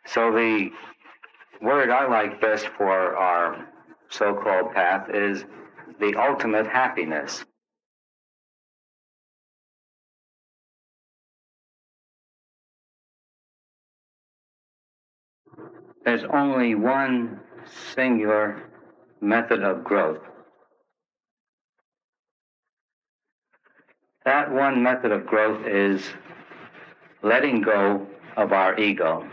So the word I like best for our so-called path is the ultimate happiness. There's only one singular method of growth. That one method of growth is letting go of our ego.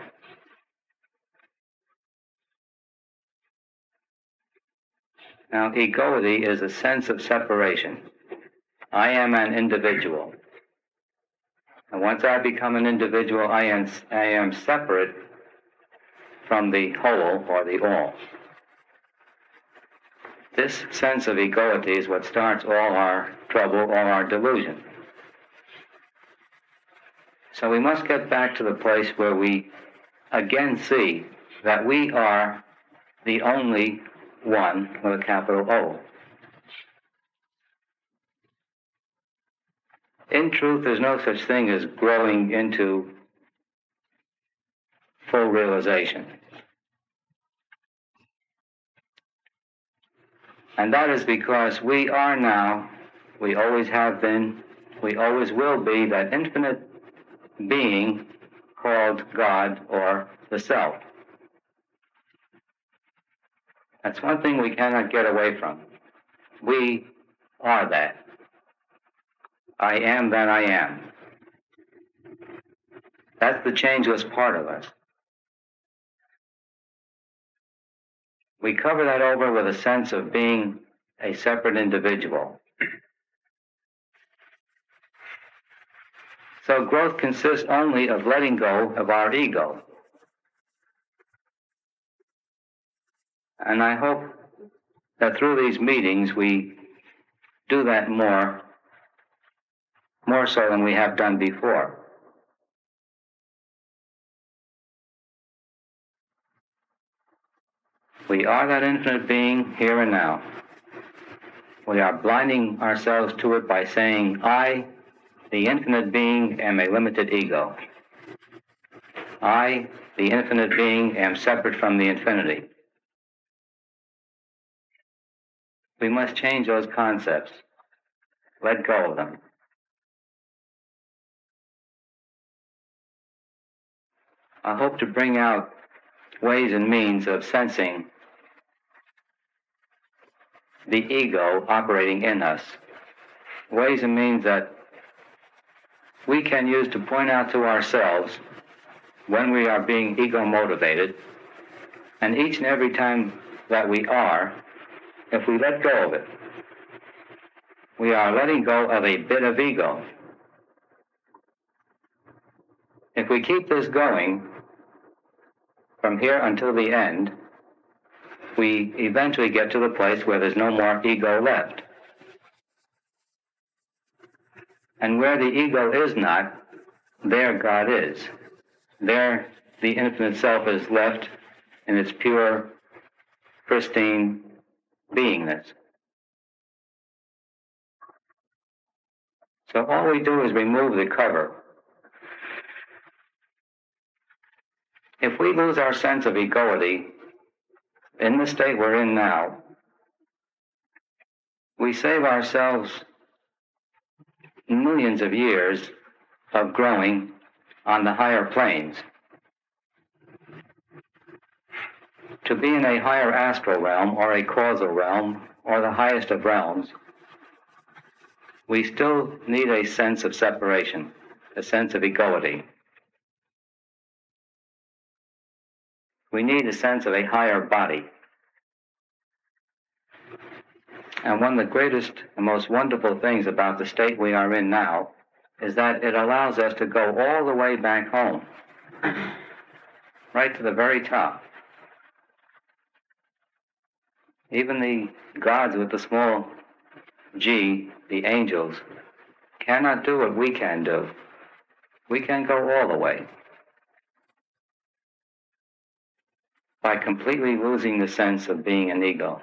Now, egoity is a sense of separation. I am an individual. And once I become an individual, I am separate from the whole or the all. This sense of egoity is what starts all our trouble, all our delusion. So we must get back to the place where we again see that we are the only one with a capital O. In truth, there's no such thing as growing into full realization. And that is because we are now, we always have been, we always will be that infinite being called God or the Self. That's one thing we cannot get away from. We are that. I am that I am. That's the changeless part of us. We cover that over with a sense of being a separate individual. So growth consists only of letting go of our ego. And I hope that through these meetings we do that more so than we have done before. We are that infinite being here and now. We are blinding ourselves to it by saying, I, the infinite being, am a limited ego. I, the infinite being, am separate from the infinity. We must change those concepts. Let go of them. I hope to bring out ways and means of sensing the ego operating in us. Ways and means that we can use to point out to ourselves when we are being ego-motivated, and each and every time that we are, if we let go of it, we are letting go of a bit of ego. If we keep this going from here until the end, we eventually get to the place where there's no more ego left. And where the ego is not, there God is. There the infinite self is left in its pure, pristine beingness. So all we do is remove the cover. If we lose our sense of egoity in the state we're in now, we save ourselves millions of years of growing on the higher planes. To be in a higher astral realm or a causal realm or the highest of realms, we still need a sense of separation, a sense of egoity. We need a sense of a higher body. And one of the greatest and most wonderful things about the state we are in now is that it allows us to go all the way back home, right to the very top. Even the gods with the small g, the angels, cannot do what we can do. We can go all the way by completely losing the sense of being an ego.